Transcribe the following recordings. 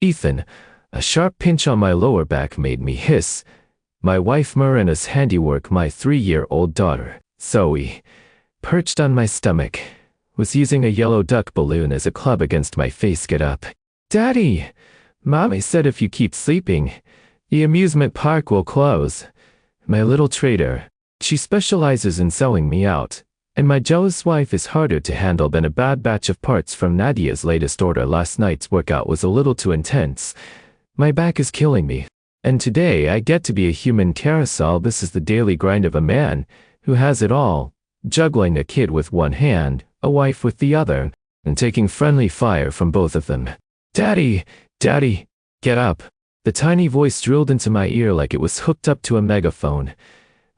Ethan, a sharp pinch on my lower back made me hiss. My wife Miranda's handiwork, my 3-year-old daughter, Zoe, perched on my stomach, was using a yellow duck balloon as a club against my face. Get up. Daddy! Mommy said if you keep sleeping, the amusement park will close. My little traitor. She specializes in selling me out, and my jealous wife is harder to handle than a bad batch of parts from Nadia's latest order. Last night's workout was a little too intense. My back is killing me. And today I get to be a human carousel. This is the daily grind of a man who has it all, juggling a kid with one hand, a wife with the other, and taking friendly fire from both of them. Daddy, Daddy, get up. The tiny voice drilled into my ear like it was hooked up to a megaphone.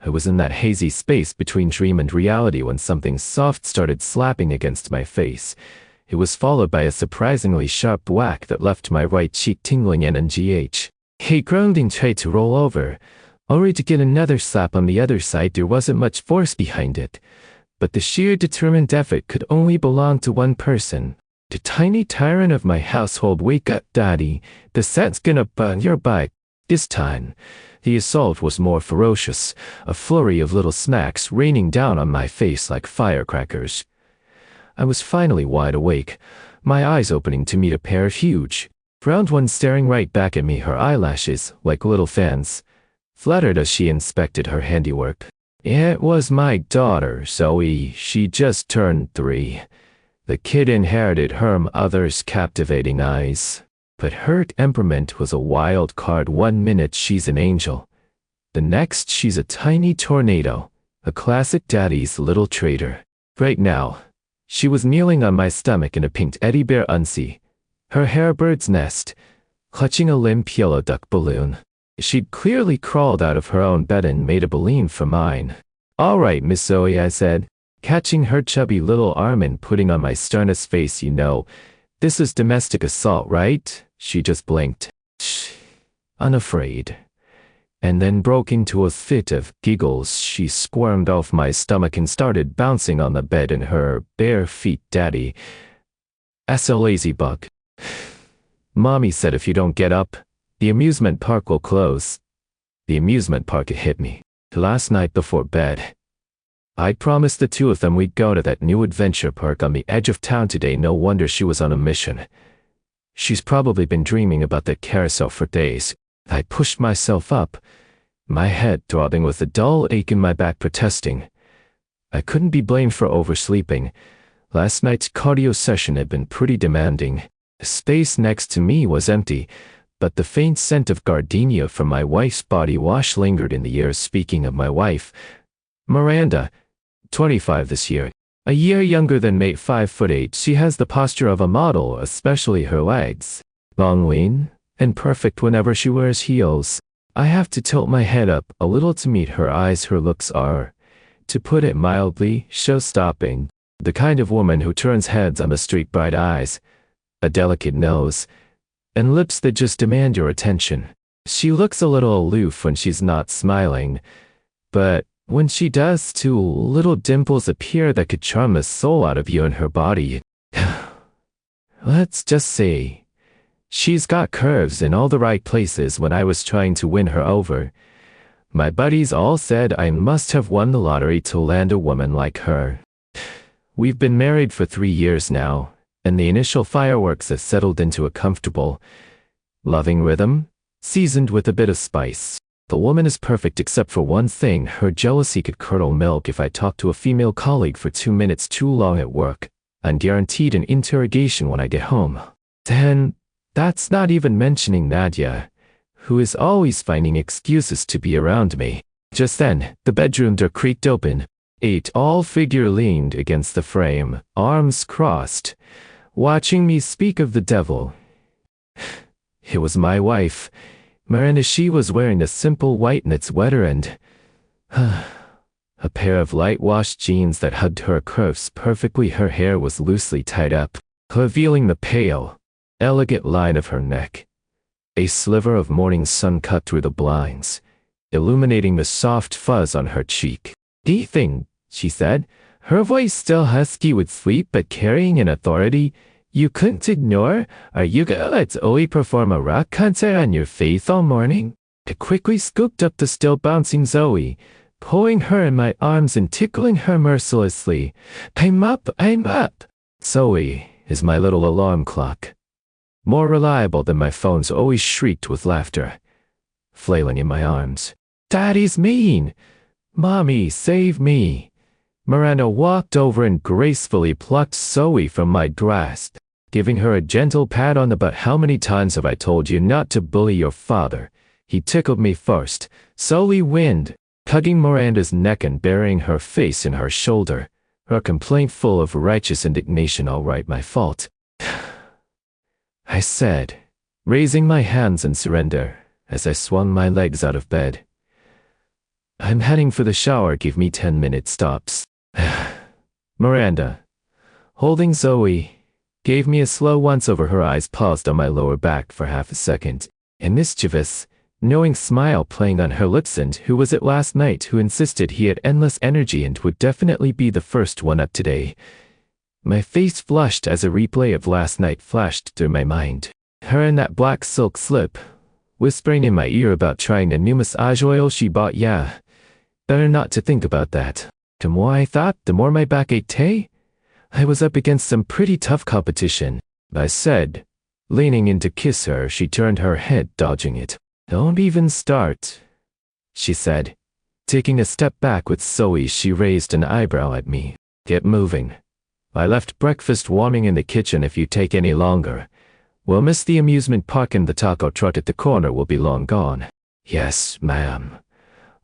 I was in that hazy space between dream and reality when something soft started slapping against my face. It was followed by a surprisingly sharp whack that left my right cheek tingling NNGH. He groaned and tried to roll over, only to get another slap on the other side. There wasn't much force behind it, but the sheer determined effort could only belong to one person. The tiny tyrant of my household. Wake up, Daddy. The set's gonna burn your butt. This time, the assault was more ferocious, a flurry of little smacks raining down on my face like firecrackers. I was finally wide awake, my eyes opening to meet a pair of huge, round ones staring right back at me, her eyelashes, like little fans, fluttered as she inspected her handiwork. It was my daughter, Zoe. She just turned 3. The kid inherited her mother's captivating eyes. But her temperament was a wild card. 1 minute she's an angel. The next she's a tiny tornado, a classic daddy's little traitor. Right now, she was kneeling on my stomach in a pink teddy bear unsee, her hair bird's nest, clutching a limp yellow duck balloon. She'd clearly crawled out of her own bed and made a balloon for mine. All right, Miss Zoe, I said, catching her chubby little arm and putting on my sternest face. You know, this is domestic assault, right? She just blinked, unafraid, and then broke into a fit of giggles. She squirmed off my stomach and started bouncing on the bed in her bare feet. Daddy, that's a lazy bug. Mommy said if you don't get up, the amusement park will close. The amusement park hit me. Last night before bed, I'd promised the two of them we'd go to that new adventure park on the edge of town today. No wonder she was on a mission. She's probably been dreaming about that carousel for days. I pushed myself up, my head throbbing with a dull ache in my back, protesting. I couldn't be blamed for oversleeping. Last night's cardio session had been pretty demanding. The space next to me was empty, but the faint scent of gardenia from my wife's body wash lingered in the air. Speaking of my wife, Miranda, 25 this year, a year younger than mate, 5'8". She has the posture of a model, especially her legs. Long, lean, and perfect whenever she wears heels. I have to tilt my head up a little to meet her eyes. Her looks are, to put it mildly, show-stopping. The kind of woman who turns heads on the street. Bright eyes, a delicate nose, and lips that just demand your attention. She looks a little aloof when she's not smiling, but when she does, too, little dimples appear that could charm the soul out of you and her body. Let's just say, she's got curves in all the right places. When I was trying to win her over, my buddies all said I must have won the lottery to land a woman like her. We've been married for 3 years now, and the initial fireworks have settled into a comfortable, loving rhythm, seasoned with a bit of spice. The woman is perfect except for one thing. Her jealousy could curdle milk if I talked to a female colleague for 2 minutes too long at work. I'm guaranteed an interrogation when I get home. Then, that's not even mentioning Nadia, who is always finding excuses to be around me. Just then, the bedroom door creaked open. A tall figure leaned against the frame, arms crossed, watching me speak of the devil. It was my wife, Miranda. She was wearing a simple white knit sweater and a pair of light-washed jeans that hugged her curves perfectly. Her hair was loosely tied up, revealing the pale, elegant line of her neck. A sliver of morning sun cut through the blinds, illuminating the soft fuzz on her cheek. "The thing," she said, her voice still husky with sleep but carrying an authority. You couldn't ignore? Are you gonna let Zoe perform a rock concert on your face all morning? I quickly scooped up the still bouncing Zoe, pulling her in my arms and tickling her mercilessly. I'm up, I'm up. Zoe is my little alarm clock. More reliable than my phone's, always shrieked with laughter, flailing in my arms. Daddy's mean! Mommy, save me! Miranda walked over and gracefully plucked Zoe from my grasp, giving her a gentle pat on the butt. How many times have I told you not to bully your father? He tickled me first. Zoe whined, hugging Miranda's neck and burying her face in her shoulder, her complaint full of righteous indignation. All right, my fault, I said, raising my hands in surrender as I swung my legs out of bed. I'm heading for the shower. Give me 10-minute stops. Miranda, holding Zoe, gave me a slow once-over. Her eyes paused on my lower back for half a second. A mischievous, knowing smile playing on her lips. And who was it last night who insisted he had endless energy and would definitely be the first one up today? My face flushed as a replay of last night flashed through my mind. Her in that black silk slip, whispering in my ear about trying the new massage oil she bought. Yeah, better not to think about that. The more I thought, the more my back ached. Hey, I was up against some pretty tough competition, I said, leaning in to kiss her. She turned her head, dodging it. Don't even start, she said. Taking a step back with Zoe, she raised an eyebrow at me. Get moving. I left breakfast warming in the kitchen. If you take any longer, we'll miss the amusement park, and the taco truck at the corner will be long gone. Yes, ma'am.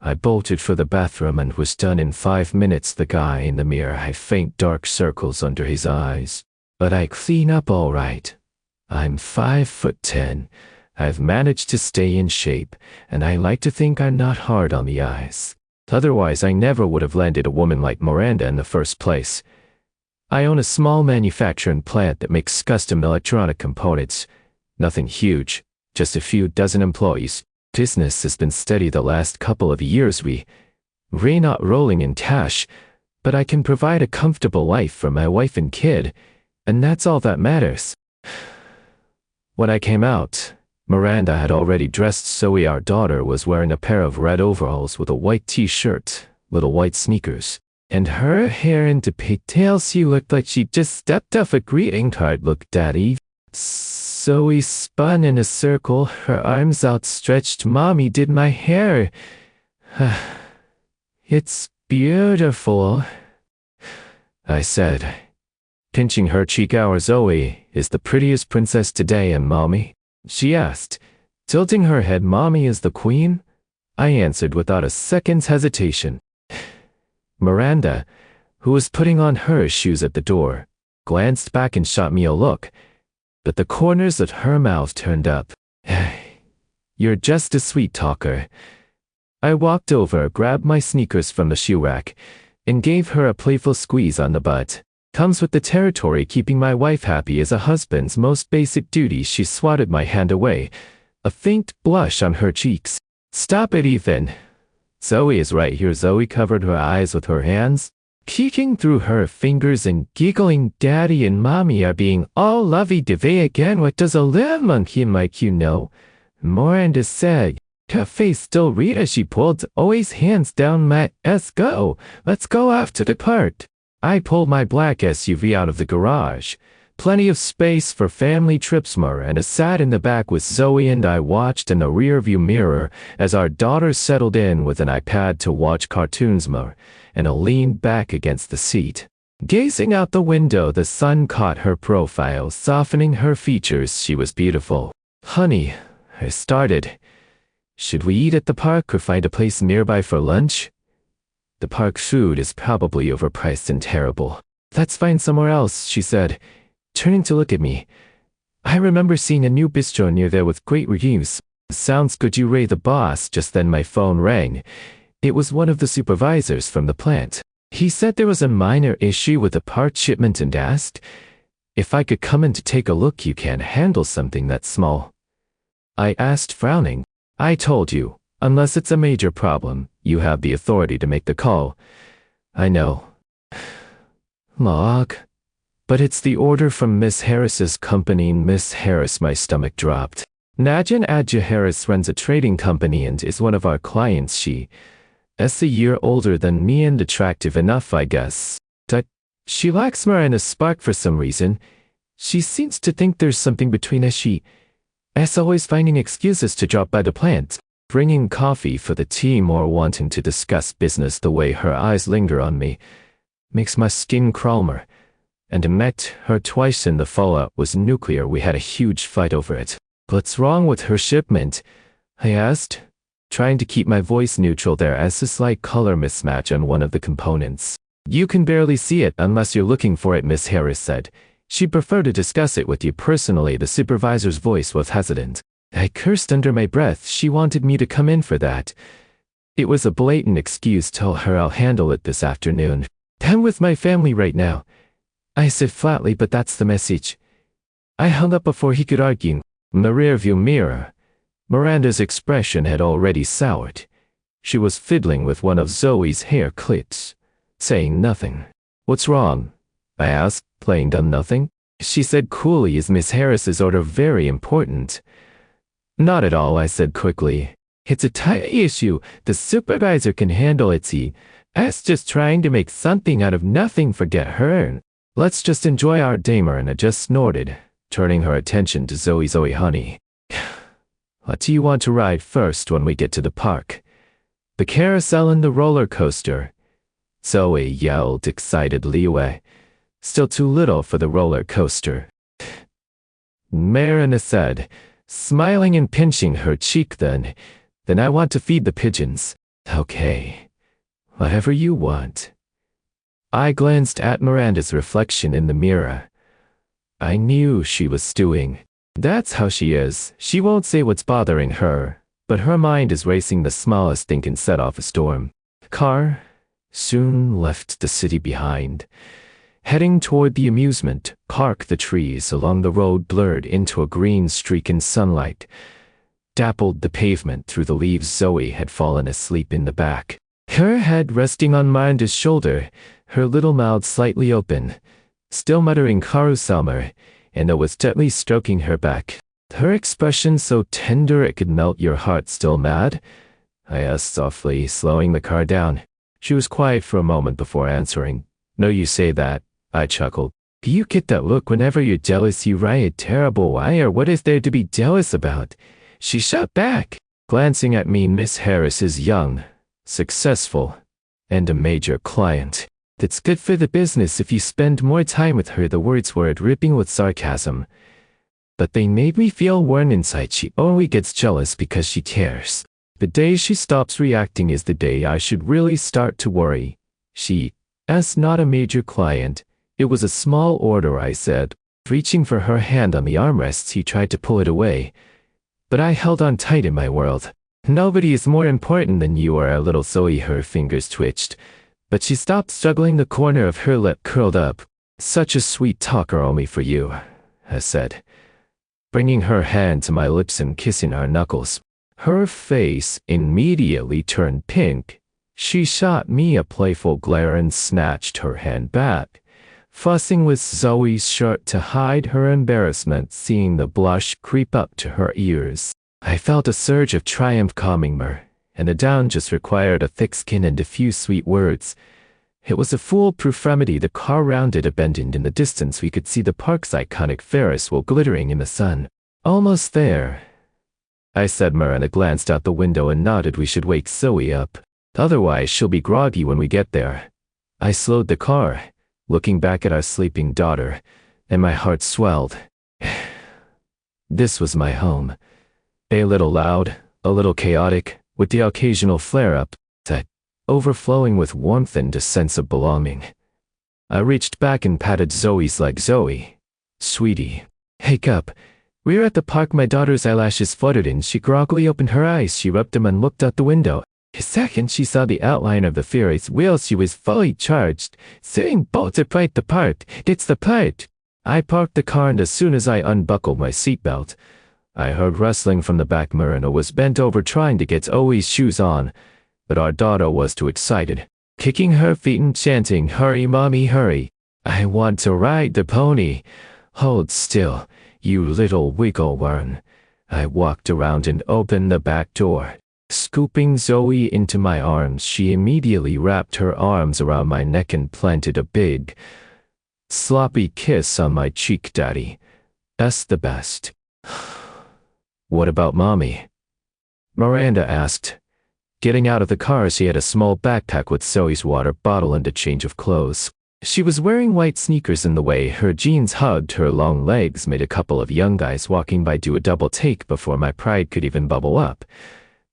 I bolted for the bathroom and was done in 5 minutes. The guy in the mirror had faint dark circles under his eyes, but I clean up all right. I'm 5'10". I've managed to stay in shape, and I like to think I'm not hard on the eyes. Otherwise, I never would have landed a woman like Miranda in the first place. I own a small manufacturing plant that makes custom electronic components. Nothing huge, just a few dozen employees. Business has been steady the last couple of years. We're not rolling in cash, but I can provide a comfortable life for my wife and kid, and that's all that matters. When I came out, Miranda had already dressed. Zoe, our daughter, was wearing a pair of red overalls with a white t-shirt, little white sneakers, and her hair into pigtails. She looked like she just stepped off a greeting card. Look, Daddy. Zoe spun in a circle, her arms outstretched. Mommy did my hair. It's beautiful, I said, pinching her cheek. Our Zoe is the prettiest princess today, and Mommy? She asked, tilting her head. Mommy is the queen, I answered without a second's hesitation. Miranda, who was putting on her shoes at the door, glanced back and shot me a look, but the corners of her mouth turned up. You're just a sweet talker. I walked over, grabbed my sneakers from the shoe rack, and gave her a playful squeeze on the butt. Comes with the territory. Keeping my wife happy is a husband's most basic duty. She swatted my hand away, a faint blush on her cheeks. Stop it, Ethan. Zoe is right here. Zoe covered her eyes with her hands, peeking through her fingers and giggling. Daddy and Mommy are being all lovey-dovey again. What does a little monkey like you know? Miranda said, her face still red as she pulled Zoe's hands down my Let's go off to the park. I pulled my black SUV out of the garage. Plenty of space for family trips. Miranda sat in the back with Zoe, and I watched in the rearview mirror as our daughter settled in with an iPad to watch cartoons. And I leaned back against the seat, gazing out the window. The sun caught her profile, softening her features. She was beautiful. Honey, I started. Should we eat at the park or find a place nearby for lunch? The park food is probably overpriced and terrible. Let's find somewhere else, she said, turning to look at me. I remember seeing a new bistro near there with great reviews. Sounds good, you Ray, the boss. Just then my phone rang. It was one of the supervisors from the plant. He said there was a minor issue with a part shipment and asked if I could come in to take a look. You can't handle something that small, I asked, frowning. I told you, unless it's a major problem, you have the authority to make the call. I know. Log, But it's the order from Miss Harris's company. Miss Harris, my stomach dropped. Najin Adja Harris runs a trading company and is one of our clients. She is a year older than me and attractive enough, I guess. But she lacks more and a spark for some reason. She seems to think there's something between us. She is always finding excuses to drop by the plant, bringing coffee for the team or wanting to discuss business. The way her eyes linger on me makes my skin crawl more. And I met her twice and the fallout was nuclear. We had a huge fight over it. What's wrong with her shipment? I asked, trying to keep my voice neutral. There is a slight color mismatch on one of the components. You can barely see it unless you're looking for it, Miss Harris said. She'd prefer to discuss it with you personally. The supervisor's voice was hesitant. I cursed under my breath. She wanted me to come in for that. It was a blatant excuse. Tell her I'll handle it this afternoon. I'm with my family right now, I said flatly, but that's the message. I hung up before he could argue. In the rearview mirror, Miranda's expression had already soured. She was fiddling with one of Zoe's hair clips, saying nothing. What's wrong? I asked, playing dumb nothing. She said coolly, is Miss Harris's order very important? Not at all, I said quickly. It's a tiny issue. The supervisor can handle it. He's just trying to make something out of nothing. Forget her. Let's just enjoy our day. Miranda just snorted, turning her attention to Zoe. Zoe, honey, what do you want to ride first when we get to the park? The carousel and the roller coaster? Zoe yelled excitedly. Still too little for the roller coaster, Miranda said, smiling and pinching her cheek. Then I want to feed the pigeons. Okay, whatever you want. I glanced at Miranda's reflection in the mirror. I knew she was stewing. That's how she is. She won't say what's bothering her, but her mind is racing. The smallest thing can set off a storm. Car soon left the city behind, heading toward the amusement park. The trees along the road blurred into a green streak in sunlight, dappled the pavement through the leaves. Zoe had fallen asleep in the back, her head resting on Miranda's shoulder, her little mouth slightly open, still muttering carousel, and I was gently stroking her back. Her expression so tender it could melt your heart. Still mad? I asked softly, slowing the car down. She was quiet for a moment before answering. No, you say that, I chuckled. Do you get that look whenever you're jealous? You riot terrible. Why, or what is there to be jealous about? She shot back, glancing at me. Miss Harris is young, successful, and a major client. That's good for the business if you spend more time with her. The words were dripping with sarcasm, but they made me feel warm inside. She only gets jealous because she cares. The day she stops reacting is the day I should really start to worry. She is not a major client. It was a small order, I said, reaching for her hand on the armrests. He tried to pull it away, but I held on tight. In my world, nobody is more important than you are. A little Zoe. Her fingers twitched, but she stopped struggling. The corner of her lip curled up. Such a sweet talker, only for you, I said, bringing her hand to my lips and kissing our knuckles. Her face immediately turned pink. She shot me a playful glare and snatched her hand back, fussing with Zoe's shirt to hide her embarrassment. Seeing the blush creep up to her ears, I felt a surge of triumph calming her, and the down just required a thick skin and a few sweet words. It was a foolproof remedy. The car rounded a bend, and in the distance we could see the park's iconic Ferris wheel glittering in the sun. Almost there, I said. Miranda glanced out the window and nodded. We should wake Zoe up, otherwise she'll be groggy when we get there. I slowed the car, looking back at our sleeping daughter, and my heart swelled. This was my home. A little loud, a little chaotic, with the occasional flare-up, that overflowing with warmth and a sense of belonging. I reached back and patted Zoe's leg. Zoe, sweetie, wake up. We're at the park. My daughter's eyelashes fluttered and she groggily opened her eyes. She rubbed them and looked out the window. A second she saw the outline of the Ferris wheel. She was fully charged, saying, "Bolt it right the part. It's the part." I parked the car, and as soon as I unbuckled my seatbelt, I heard rustling from the back. Miranda was bent over trying to get Zoe's shoes on, but our daughter was too excited, kicking her feet and chanting, "Hurry, mommy, hurry." I want to ride the pony. Hold still, you little wiggle worm. I walked around and opened the back door. Scooping Zoe into my arms, she immediately wrapped her arms around my neck and planted a big, sloppy kiss on my cheek. Daddy, that's the best. What about Mommy? Miranda asked. Getting out of the car, she had a small backpack with Zoe's water bottle and a change of clothes. She was wearing white sneakers, and the way her jeans hugged her long legs made a couple of young guys walking by do a double take before my pride could even bubble up.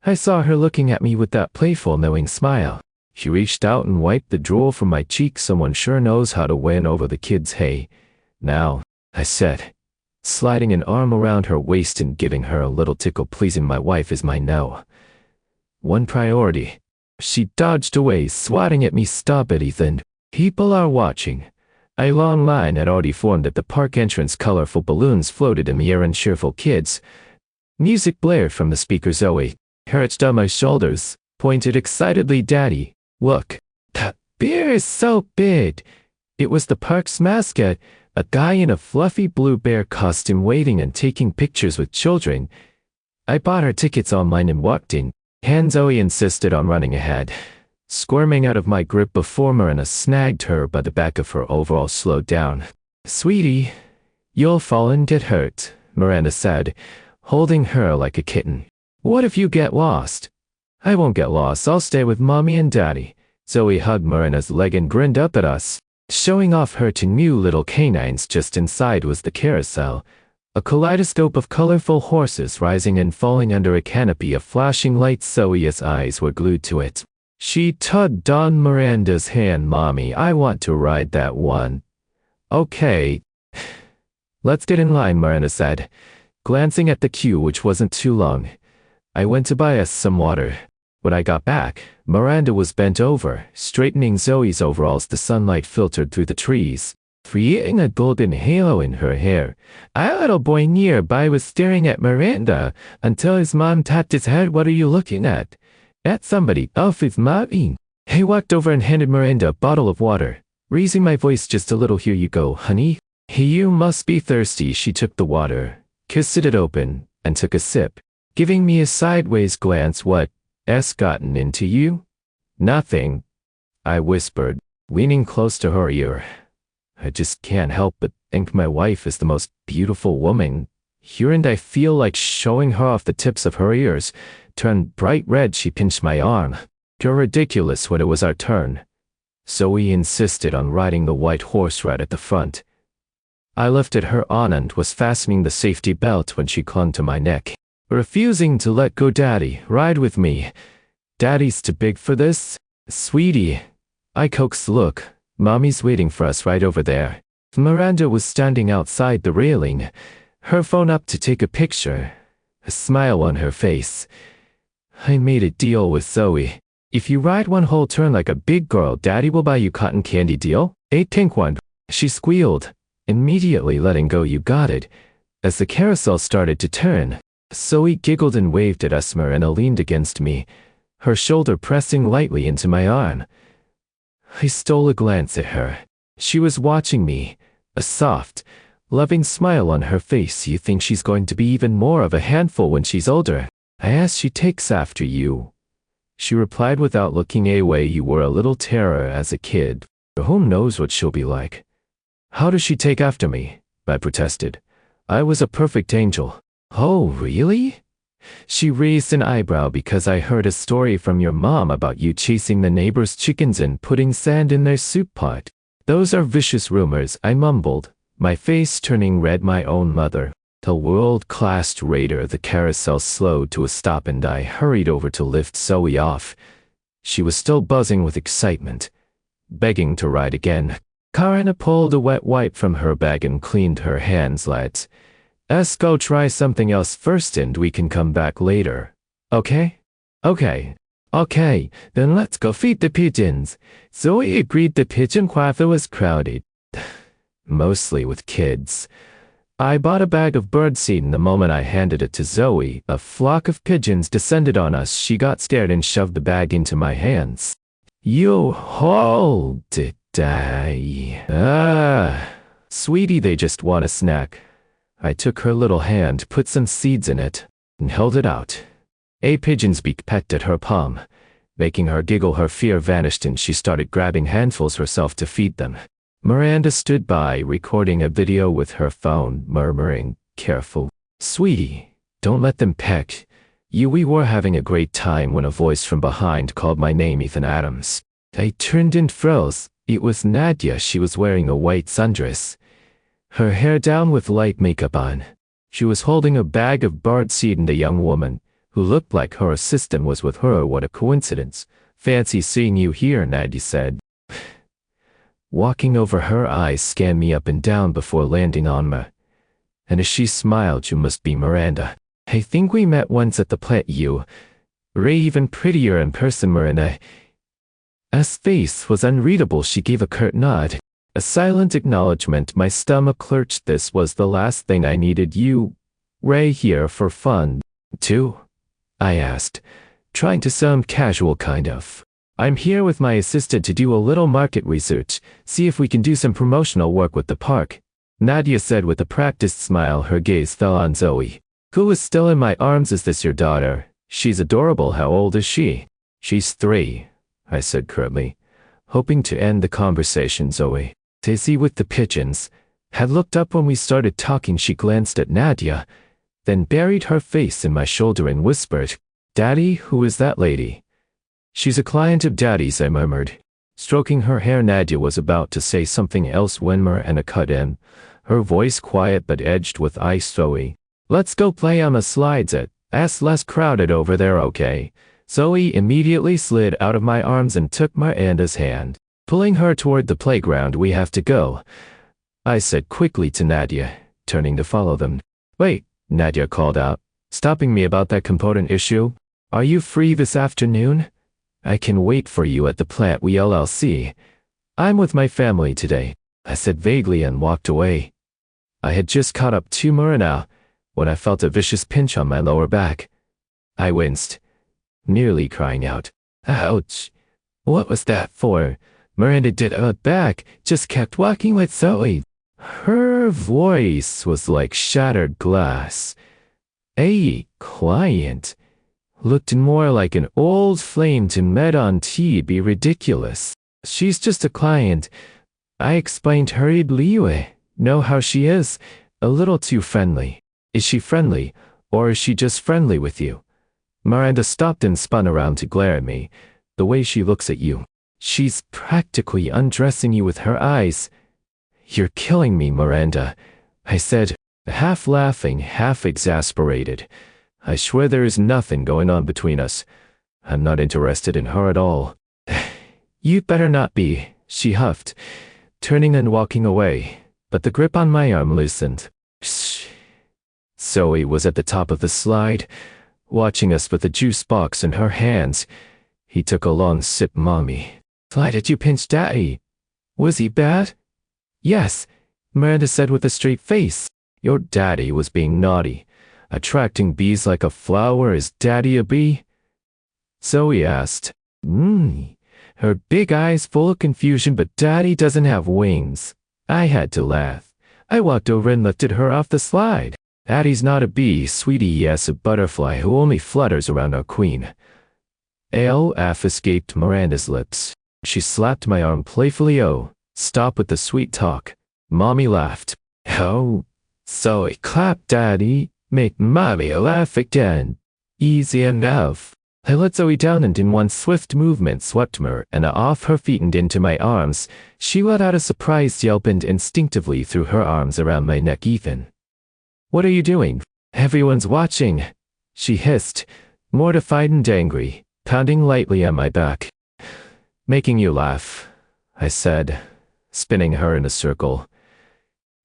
I saw her looking at me with that playful, knowing smile. She reached out and wiped the drool from my cheek. Someone sure knows how to win over the kids. Hey, now, I said, sliding an arm around her waist and giving her a little tickle. Pleasing my wife is my #1 priority. She dodged away, swatting at me. Stop it, Ethan. People are watching. A long line had already formed at the park entrance. Colorful balloons floated in the air and cheerful kids. Music blared from the speaker. Zoe perched on my shoulders, pointed excitedly. Daddy, look, that bear is so big. It was the park's mascot, a guy in a fluffy blue bear costume waving and taking pictures with children. I bought her tickets online and walked in. Zoe insisted on running ahead, squirming out of my grip before Miranda snagged her by the back of her overall. Slowed down. Sweetie, you'll fall and get hurt, Miranda said, holding her like a kitten. What if you get lost? I won't get lost. I'll stay with Mommy and Daddy. Zoe hugged Miranda's leg and grinned up at us, showing off her two new little canines. Just inside was the carousel, a kaleidoscope of colorful horses rising and falling under a canopy of flashing lights. Zoe's eyes were glued to it. She tugged on Miranda's hand. Mommy, I want to ride that one. Okay. Let's get in line, Miranda said, glancing at the queue, which wasn't too long. I went to buy us some water. When I got back, Miranda was bent over, straightening Zoe's overalls. The sunlight filtered through the trees, creating a golden halo in her hair. A little boy nearby was staring at Miranda until his mom tapped his head. What are you looking at? At somebody. Off with Mommy. I walked over and handed Miranda a bottle of water, raising my voice just a little. Here you go, honey. You must be thirsty. She took the water, kissed it open, and took a sip, giving me a sideways glance. What's gotten into you? Nothing, I whispered, leaning close to her ear. I just can't help but think my wife is the most beautiful woman here, and I feel like showing her off. The tips of her ears turned bright red. She pinched my arm. You're ridiculous. When it was our turn, Zoe insisted on riding the white horse right at the front. I lifted her on and was fastening the safety belt when she clung to my neck, refusing to let go. Daddy, ride with me. Daddy's too big for this. Sweetie, I coaxed. Look, Mommy's waiting for us right over there. Miranda was standing outside the railing, her phone up to take a picture, a smile on her face. I made a deal with Zoe. If you ride one whole turn like a big girl, Daddy will buy you cotton candy. Deal? A pink one, she squealed, immediately letting go. You got it. As the carousel started to turn, Zoe giggled and waved at us. Miranda leaned against me, her shoulder pressing lightly into my arm. I stole a glance at her. She was watching me, a soft, loving smile on her face. You think she's going to be even more of a handful when she's older? I asked. She takes after you, she replied without looking away. You were a little terror as a kid. Who knows what she'll be like? How does she take after me? I protested. I was a perfect angel. Oh, really? She raised an eyebrow. Because I heard a story from your mom about you chasing the neighbor's chickens and putting sand in their soup pot. Those are vicious rumors, I mumbled, my face turning red. My own mother. The world-class raider. The carousel slowed to a stop and I hurried over to lift Zoe off. She was still buzzing with excitement, begging to ride again. Karina pulled a wet wipe from her bag and cleaned her hands. Let's go try something else first and we can come back later. Okay? Okay, then let's go feed the pigeons. Zoe agreed. The pigeon cafe was crowded, mostly with kids. I bought a bag of birdseed, and the moment I handed it to Zoe, a flock of pigeons descended on us. She got scared and shoved the bag into my hands. You hold it, Daddy. Ah. Sweetie, they just want a snack. I took her little hand, put some seeds in it, and held it out. A pigeon's beak pecked at her palm. Making her giggle, her fear vanished and she started grabbing handfuls herself to feed them. Miranda stood by, recording a video with her phone, murmuring, "Careful. Sweetie, don't let them peck. We were having a great time when a voice from behind called my name, Ethan Adams. I turned and froze. It was Nadia. She was wearing a white sundress, her hair down with light makeup on. She was holding a bag of birdseed, and a young woman, who looked like her assistant, was with her. What a coincidence. Fancy seeing you here," Nadia said. Walking over, her eyes scanned me up and down before landing on me. And as she smiled, "You must be Miranda. I think we met once at the plant. You were even prettier in person." Miranda's face was unreadable. She gave a curt nod, a silent acknowledgement. My stomach lurched. This was the last thing I needed. "You were here for fun, too?" I asked, trying to sound casual, kind of. "I'm here with my assistant to do a little market research, see if we can do some promotional work with the park," Nadia said with a practiced smile. Her gaze fell on Zoe, who was still in my arms. "Is this your daughter? She's adorable. How old is she?" "She's 3, I said curtly, hoping to end the conversation. Zoe, Daisy with the pigeons, had looked up when we started talking. She glanced at Nadia, then buried her face in my shoulder and whispered, "Daddy, who is that lady?" "She's a client of Daddy's," I murmured, stroking her hair. Nadia was about to say something else when Miranda cut in, her voice quiet but edged with ice. "Zoe, let's go play on the slides. It's less crowded over there, okay?" Zoe immediately slid out of my arms and took Miranda's hand, pulling her toward the playground. "We have to go," I said quickly to Nadia, turning to follow them. "Wait," Nadia called out, stopping me. "About that component issue? Are you free this afternoon? I can wait for you at the plant. We LLC. I'm with my family today," I said vaguely and walked away. I had just caught up to Miranda when I felt a vicious pinch on my lower back. I winced, nearly crying out, "Ouch! What was that for?" Miranda did back, just kept walking with Zoe. Her voice was like shattered glass. A client looked more like an old flame to met on TV. Ridiculous. "She's just a client," I explained hurriedly. "You know how she is, a little too friendly." "Is she friendly, or is she just friendly with you?" Miranda stopped and spun around to glare at me. "The way she looks at you. She's practically undressing you with her eyes." "You're killing me, Miranda," I said, half laughing, half exasperated. "I swear there is nothing going on between us. I'm not interested in her at all." "You'd better not be," she huffed, turning and walking away, but the grip on my arm loosened. Shh. Zoe was at the top of the slide, watching us with the juice box in her hands. He took a long sip. "Mommy, why did you pinch Daddy? Was he bad?" "Yes," Miranda said with a straight face. "Your daddy was being naughty, attracting bees like a flower. Is Daddy a bee?" Zoe asked. Her big eyes full of confusion. "But Daddy doesn't have wings." I had to laugh. I walked over and lifted her off the slide. "Daddy's not a bee, sweetie. Yes, a butterfly who only flutters around our queen." F escaped Miranda's lips. She slapped my arm playfully. "Oh, stop with the sweet talk." Mommy laughed. "Oh, Zoe, clap Daddy, make Mommy laugh again. Easy enough." I let Zoe down and in one swift movement swept her and off her feet and into my arms. She let out a surprised yelp and instinctively threw her arms around my neck. "Ethan, what are you doing? Everyone's watching," she hissed, mortified and angry, pounding lightly on my back. "Making you laugh," I said, spinning her in a circle.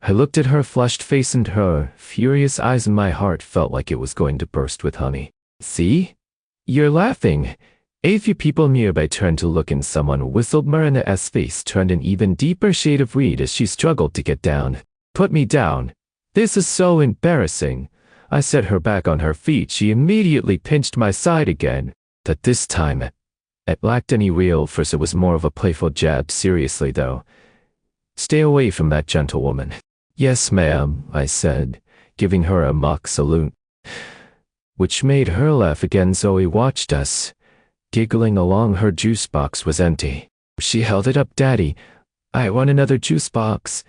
I looked at her flushed face and her furious eyes, and my heart felt like it was going to burst with honey. "See? You're laughing." A few people nearby turned to look and someone whistled. Miranda's face turned an even deeper shade of red as she struggled to get down. "Put me down. This is so embarrassing." I set her back on her feet. She immediately pinched my side again, but this time It lacked any real force. It was more of a playful jab. Seriously, though. Stay away from that gentlewoman. Yes, ma'am, I said, giving her a mock salute. Which made her laugh again. Zoe watched us, giggling along. Her juice box was empty. She held it up. Daddy, I want another juice box.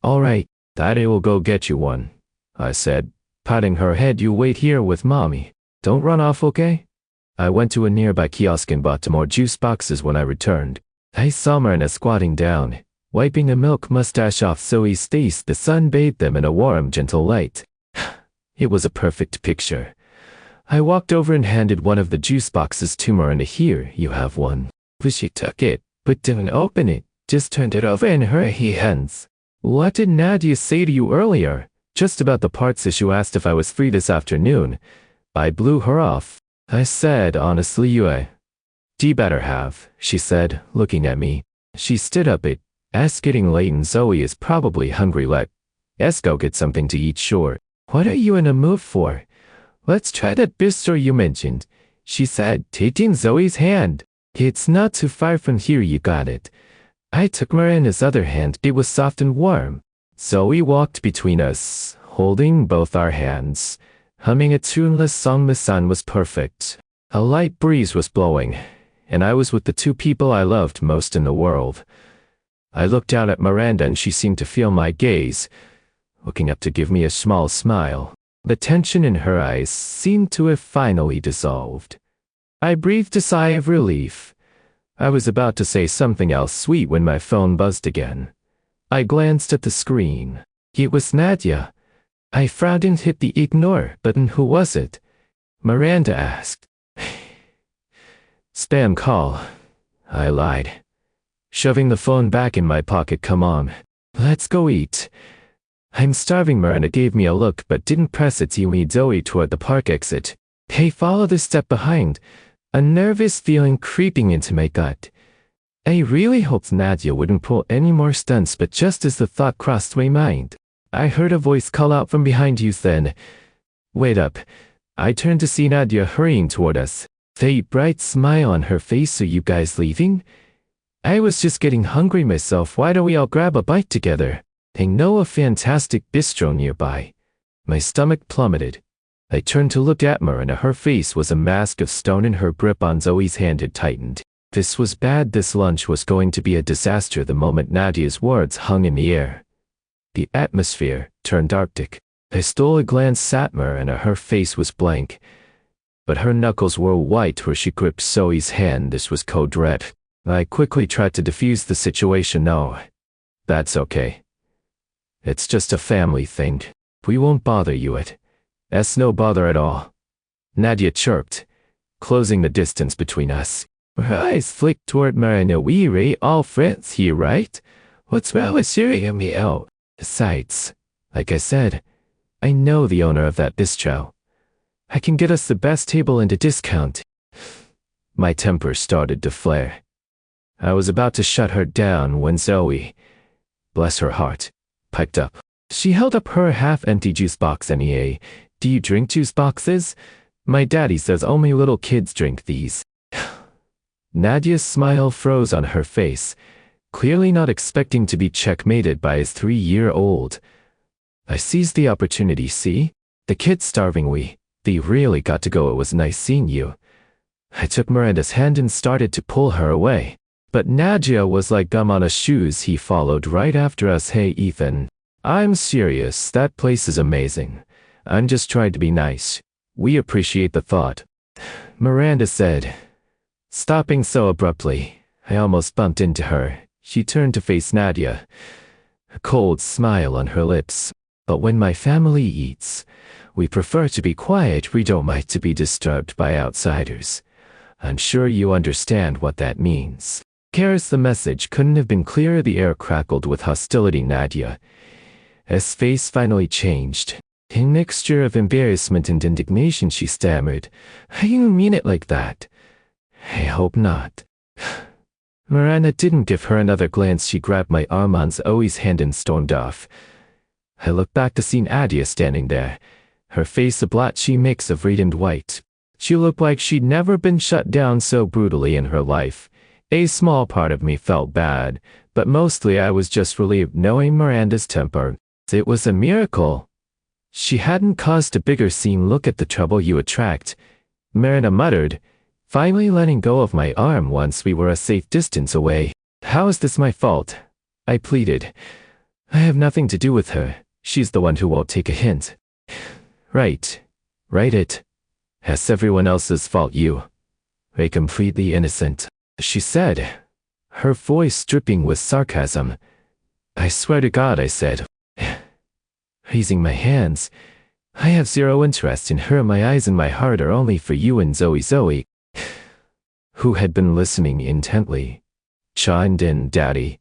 All right, Daddy will go get you one, I said, patting her head. You wait here with Mommy. Don't run off, okay? I went to a nearby kiosk and bought 2 more juice boxes. When I returned, I saw Marina squatting down, wiping a milk mustache off Zoe's face. The sun bathed them in a warm, gentle light. It was a perfect picture. I walked over and handed one of the juice boxes to Marina. Here, you have one. She took it, but didn't open it, just turned it over in her hands. What did Nadia say to you earlier? Just about the parts issue. Asked if I was free this afternoon. I blew her off. I said, honestly, you better have, she said, looking at me. She stood up. It's getting late and Zoe is probably hungry. Let's go get something to eat. Sure. What are you in a mood for? Let's try that bistro you mentioned, she said, taking Zoe's hand. It's not too far from here. You got it. I took Marina's other hand. It was soft and warm. Zoe walked between us, holding both our hands, humming a tuneless song. The sun was perfect. A light breeze was blowing, and I was with the 2 people I loved most in the world. I looked out at Miranda and she seemed to feel my gaze, looking up to give me a small smile. The tension in her eyes seemed to have finally dissolved. I breathed a sigh of relief. I was about to say something else sweet when my phone buzzed again. I glanced at the screen. It was Nadia. I frowned and hit the ignore button. Who was it? Miranda asked. Spam call. I lied, shoving the phone back in my pocket. Come on, let's go eat. I'm starving. Miranda gave me a look but didn't press it. You lead Zoe toward the park exit. Hey, follow the step behind. A nervous feeling creeping into my gut. I really hoped Nadia wouldn't pull any more stunts, but just as the thought crossed my mind, I heard a voice call out from behind. You then. Wait up. I turned to see Nadia hurrying toward us, a bright smile on her face. So you guys leaving? I was just getting hungry myself. Why don't we all grab a bite together? They know a fantastic bistro nearby. My stomach plummeted. I turned to look at Marina. Her face was a mask of stone and her grip on Zoe's hand had tightened. This was bad. This lunch was going to be a disaster. The moment Nadia's words hung in the air, the atmosphere turned arctic. I stole a glance at Marina. Her face was blank, but her knuckles were white where she gripped Zoe's hand. This was code red. I quickly tried to defuse the situation. No, that's okay. It's just a family thing. We won't bother you. It's no bother at all, Nadia chirped, closing the distance between us. Her eyes flicked toward Marina. We're all friends here, right? What's wrong with hearing me out? Besides, like I said, I know the owner of that bistro. I can get us the best table and a discount. My temper started to flare. I was about to shut her down when Zoe, bless her heart, piped up. She held up her half-empty juice box. "Anyway, do you drink juice boxes? My daddy says only little kids drink these." Nadia's smile froze on her face, clearly not expecting to be checkmated by his 3-year-old. I seized the opportunity. See? The kid's starving. They really got to go. It was nice seeing you. I took Miranda's hand and started to pull her away, but Nadia was like gum on his shoes. He followed right after us. "Hey, Ethan. I'm serious. That place is amazing. I'm just trying to be nice. We appreciate the thought," Miranda said, stopping so abruptly, I almost bumped into her. She turned to face Nadia, a cold smile on her lips. "But when my family eats, we prefer to be quiet. We don't like to be disturbed by outsiders. I'm sure you understand what that means." Karis, the message couldn't have been clearer. The air crackled with hostility. Nadia, his face finally changed. A mixture of embarrassment and indignation, she stammered. "You mean it like that?" "I hope not." Miranda didn't give her another glance. She grabbed my arm on Zoe's hand and stormed off. I looked back to see Nadia standing there, her face a blotchy mix of red and white. She looked like she'd never been shut down so brutally in her life. A small part of me felt bad, but mostly I was just relieved knowing Miranda's temper. It was a miracle. She hadn't caused a bigger scene. Look at the trouble you attract, Miranda muttered, finally letting go of my arm once we were a safe distance away. How is this my fault? I pleaded. I have nothing to do with her. She's the one who won't take a hint. Right. Right it. Has everyone else's fault you? A completely innocent, she said, her voice dripping with sarcasm. I swear to God, I said, raising my hands. I have zero interest in her. My eyes and my heart are only for you and Zoe, who had been listening intently, chimed in. Daddy,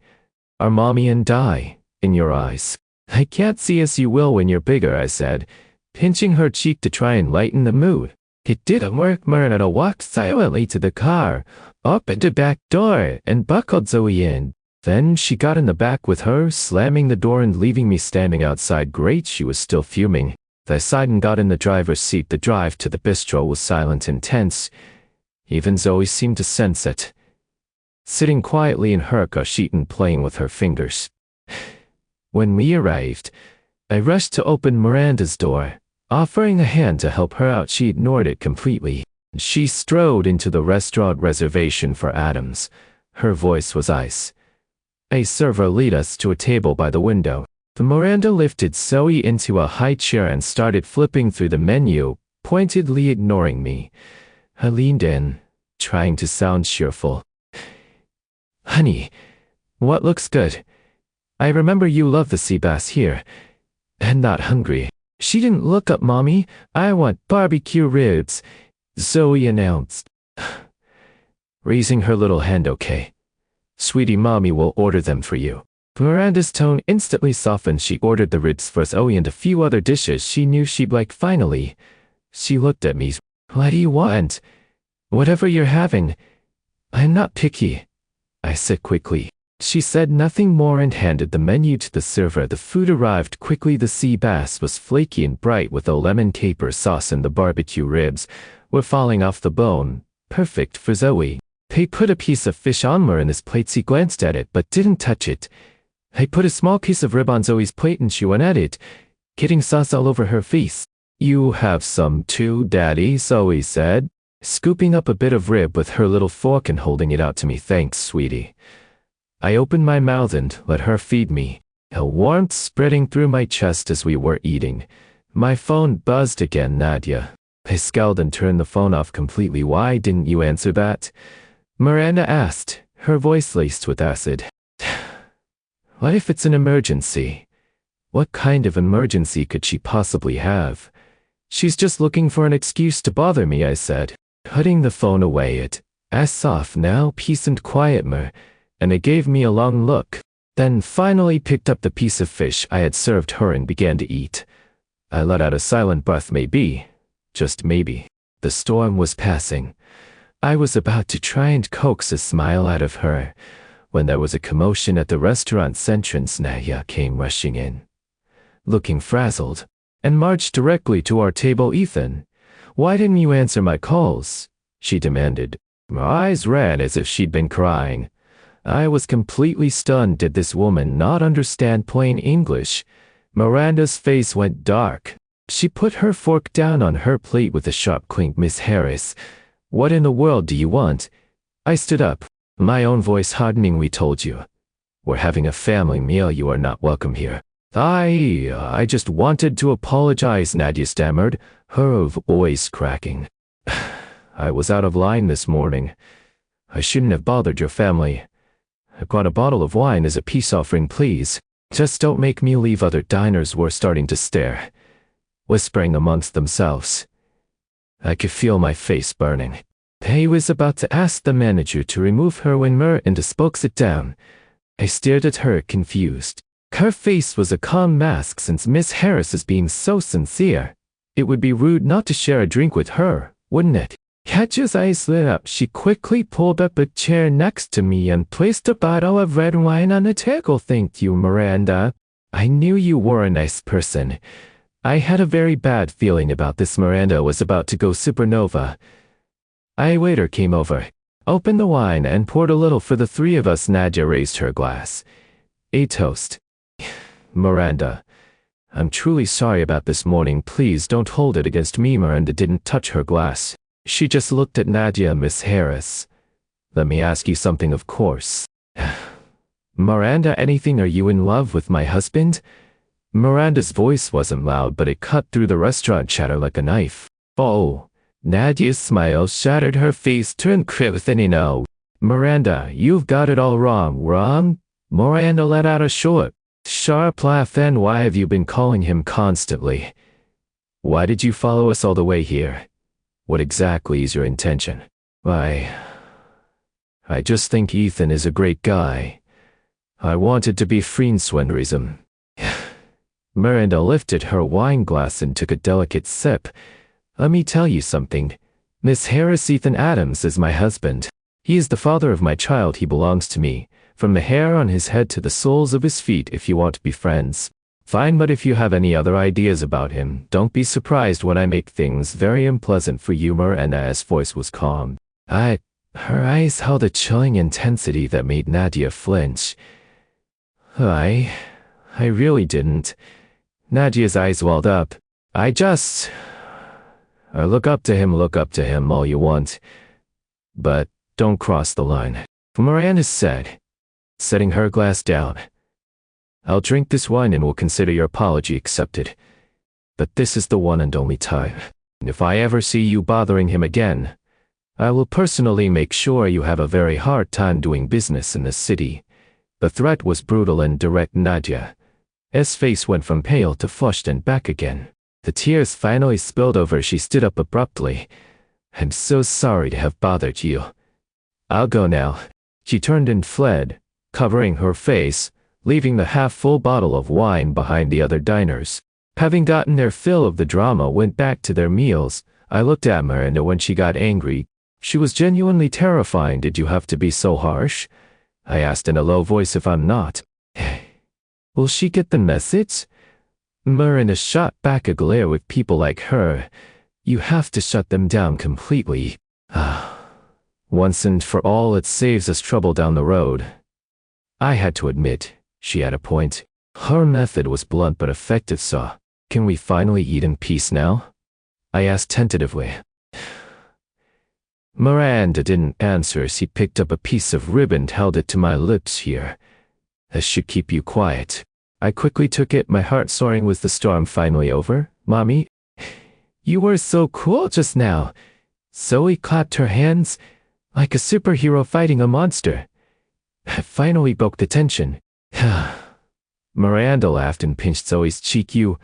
are Mommy and Di in your eyes? I can't see as you will when you're bigger, I said, pinching her cheek to try and lighten the mood. It didn't work. Miranda walked silently to the car, opened the back door, and buckled Zoe in. Then she got in the back with her, slamming the door and leaving me standing outside. Great, she was still fuming. I sighed and got in the driver's seat. The drive to the bistro was silent and tense. Even Zoe seemed to sense it, sitting quietly in her car seat and playing with her fingers. When we arrived, I rushed to open Miranda's door, offering a hand to help her out. She ignored it completely. She strode into the restaurant reservation for Adams. Her voice was ice. A server led us to a table by the window. Miranda lifted Zoe into a high chair and started flipping through the menu, pointedly ignoring me. I leaned in, trying to sound cheerful. Honey, what looks good? I remember you love the sea bass here. And not hungry. She didn't look up. Mommy, I want barbecue ribs, Zoe announced, raising her little hand. Okay. Sweetie, Mommy will order them for you. Miranda's tone instantly softened. She ordered the ribs for Zoe and a few other dishes she knew she'd like. Finally, she looked at me. What do you want? Whatever you're having. I'm not picky, I said quickly. She said nothing more and handed the menu to the server. The food arrived quickly. The sea bass was flaky and bright with a lemon caper sauce, and the barbecue ribs were falling off the bone, perfect for Zoe. They put a piece of fish on Miranda's plate. She glanced at it but didn't touch it. I put a small piece of rib on Zoe's plate and she went at it, getting sauce all over her face. You have some too, Daddy, Zoe said, scooping up a bit of rib with her little fork and holding it out to me. Thanks, sweetie. I opened my mouth and let her feed me, a warmth spreading through my chest as we were eating. My phone buzzed again. Nadia. I scowled and turned the phone off completely. Why didn't you answer that? Miranda asked, her voice laced with acid. What if it's an emergency? What kind of emergency could she possibly have? She's just looking for an excuse to bother me, I said, putting the phone away. It, as soft now, peace and quiet, and it gave me a long look, then finally picked up the piece of fish I had served her and began to eat. I let out a silent breath. Maybe, just maybe, the storm was passing. I was about to try and coax a smile out of her when there was a commotion at the restaurant's entrance. Nadia came rushing in, looking frazzled, and marched directly to our table. Ethan, why didn't you answer my calls? She demanded. Her eyes red as if she'd been crying. I was completely stunned. Did this woman not understand plain English? Miranda's face went dark. She put her fork down on her plate with a sharp clink. Miss Harris, what in the world do you want? I stood up, my own voice hardening. We told you. We're having a family meal. You are not welcome here. I just wanted to apologize, Nadia stammered, her voice cracking. I was out of line this morning. I shouldn't have bothered your family. I've got a bottle of wine as a peace offering, please. Just don't make me leave. Other diners were starting to stare, whispering amongst themselves. I could feel my face burning. I was about to ask the manager to remove her when Miranda spoke. Sit down. I stared at her, confused. Her face was a calm mask. Since Miss Harris is being so sincere, it would be rude not to share a drink with her, wouldn't it? Katja's eyes lit up. She quickly pulled up a chair next to me and placed a bottle of red wine on the table. Thank you, Miranda. I knew you were a nice person. I had a very bad feeling about this. Miranda was about to go supernova. A waiter came over, opened the wine, and poured a little for the three of us. Nadia raised her glass. A toast. Miranda, I'm truly sorry about this morning. Please don't hold it against me. Miranda didn't touch her glass. She just looked at Nadia. Miss Harris, let me ask you something, of course. Miranda, anything? Are you in love with my husband? Miranda's voice wasn't loud, but it cut through the restaurant chatter like a knife. Oh. Nadia's smile shattered. Her face turned crimson. No. Miranda, you've got it all wrong. Wrong? Miranda let out a short, sharp laugh. Then why have you been calling him constantly? Why did you follow us all the way here? What exactly is your intention? I just think Ethan is a great guy. I wanted to be friendswenderism. Miranda lifted her wine glass and took a delicate sip. Let me tell you something. Miss Harris, Ethan Adams is my husband. He is the father of my child. He belongs to me, from the hair on his head to the soles of his feet. If you want to be friends, fine, but if you have any other ideas about him, don't be surprised when I make things very unpleasant for you. Miranda's voice was calm. Her eyes held a chilling intensity that made Nadia flinch. I really didn't. Nadia's eyes welled up. Look up to him all you want. But don't cross the line. Miranda said, setting her glass down. I'll drink this wine and will consider your apology accepted. But this is the one and only time. If I ever see you bothering him again, I will personally make sure you have a very hard time doing business in this city. The threat was brutal and direct. Nadia's face went from pale to flushed and back again. The tears finally spilled over. She stood up abruptly. I'm so sorry to have bothered you. I'll go now. She turned and fled, covering her face, leaving the half-full bottle of wine behind. The other diners, having gotten their fill of the drama, went back to their meals. I looked at Miranda when she got angry. She was genuinely terrifying. Did you have to be so harsh? I asked in a low voice. If I'm not, will she get the message? Miranda shot back a glare. With people like her, you have to shut them down completely. Once and for all, it saves us trouble down the road. I had to admit, she had a point. Her method was blunt but effective. So, can we finally eat in peace now? I asked tentatively. Miranda didn't answer. She picked up a piece of ribbon and held it to my lips. Here. This should keep you quiet. I quickly took it, my heart soaring. Was the storm finally over, Mommy? You were so cool just now. Zoe clapped her hands, like a superhero fighting a monster. I finally broke the tension. Miranda laughed and pinched Zoe's cheek. You,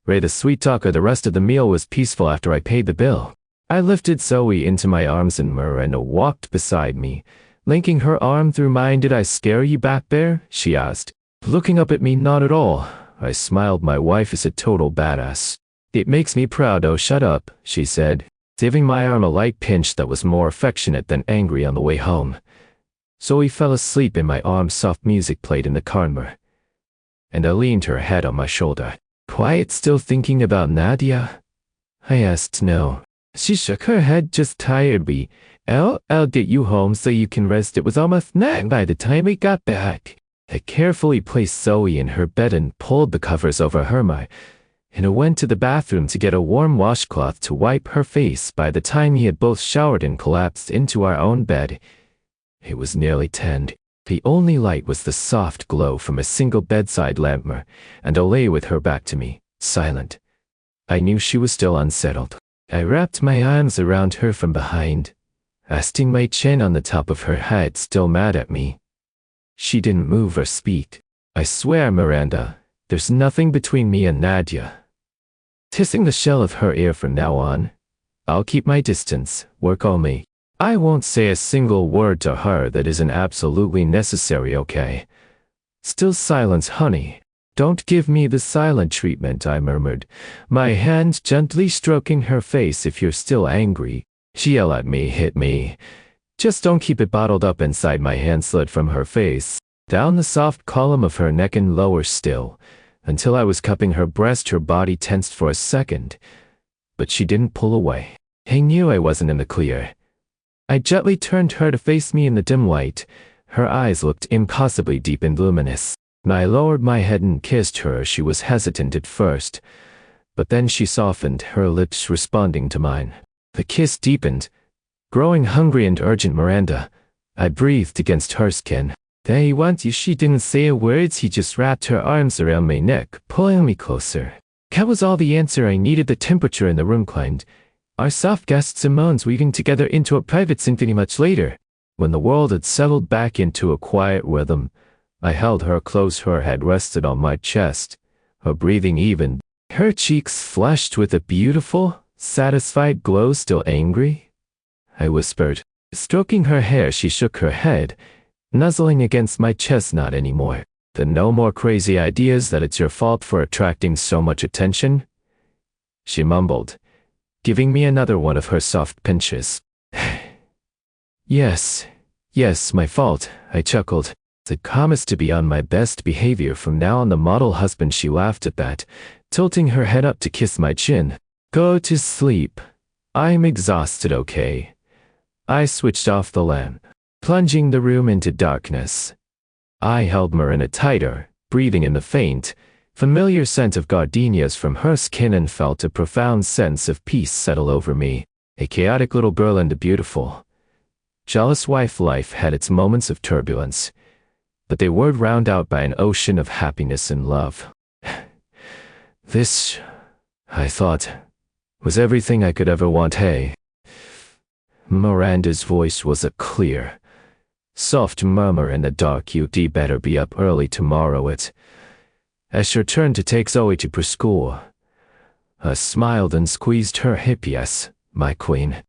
Ray, the sweet talker. The rest of the meal was peaceful after I paid the bill. I lifted Zoe into my arms and Miranda walked beside me, linking her arm through mine. Did I scare you back there? She asked, looking up at me. Not at all. I smiled. My wife is a total badass. It makes me proud. Oh, shut up, she said, giving my arm a light pinch that was more affectionate than angry. On the way home, Zoe fell asleep in my arms. Soft music played in the car, and I leaned her head on my shoulder. Quiet, still thinking about Nadia? I asked. No. She shook her head. Just tired. I'll get you home so you can rest. It was almost night by the time we got back. I carefully placed Zoe in her bed and pulled the covers over her. And I went to the bathroom to get a warm washcloth to wipe her face. By the time we had both showered and collapsed into our own bed, it was nearly 10. The only light was the soft glow from a single bedside lamp, and I lay with her back to me, silent. I knew she was still unsettled. I wrapped my arms around her from behind, resting my chin on the top of her head. Still mad at me, she didn't move or speak. I swear, Miranda, there's nothing between me and Nadia. Kissing the shell of her ear from now on. I'll keep my distance, work only. I won't say a single word to her that isn't absolutely necessary, okay? Still silence, honey. Don't give me the silent treatment, I murmured, my hand gently stroking her face. If you're still angry, she yelled at me, hit me. Just don't keep it bottled up inside. My hand slid from her face, down the soft column of her neck and lower still, until I was cupping her breast. Her body tensed for a second, but she didn't pull away. I knew I wasn't in the clear. I gently turned her to face me in the dim light. Her eyes looked impossibly deep and luminous. I lowered my head and kissed her. She was hesitant at first, but then she softened, her lips responding to mine. The kiss deepened, growing hungry and urgent. Miranda, I breathed against her skin. They want you. She didn't say a word. He just wrapped her arms around my neck, pulling me closer. That was all the answer I needed. The temperature in the room climbed, our soft gasps and moans weaving together into a private symphony. Much later, when the world had settled back into a quiet rhythm, I held her close. Her head rested on my chest, her breathing even. Her cheeks flushed with a beautiful, satisfied glow. Still angry? I whispered. Stroking her hair, she shook her head, nuzzling against my chest. Not anymore. Then no more crazy ideas that it's your fault for attracting so much attention, she mumbled, giving me another one of her soft pinches. Yes, my fault, I chuckled. I promised to be on my best behavior from now on. The model husband. She laughed at that, tilting her head up to kiss my chin. Go to sleep. I'm exhausted, okay? I switched off the lamp, plunging the room into darkness. I held Marina tighter, breathing in the faint, familiar scent of gardenias from her skin, and felt a profound sense of peace settle over me. A chaotic little girl and a beautiful, jealous wife. Life had its moments of turbulence, but they were drowned out by an ocean of happiness and love. This, I thought, was everything I could ever want. Hey. Miranda's voice was a clear, soft murmur in the dark. You'd better be up early tomorrow. As her turn to take Zoe to preschool, I smiled and squeezed her hip. Yes, my queen.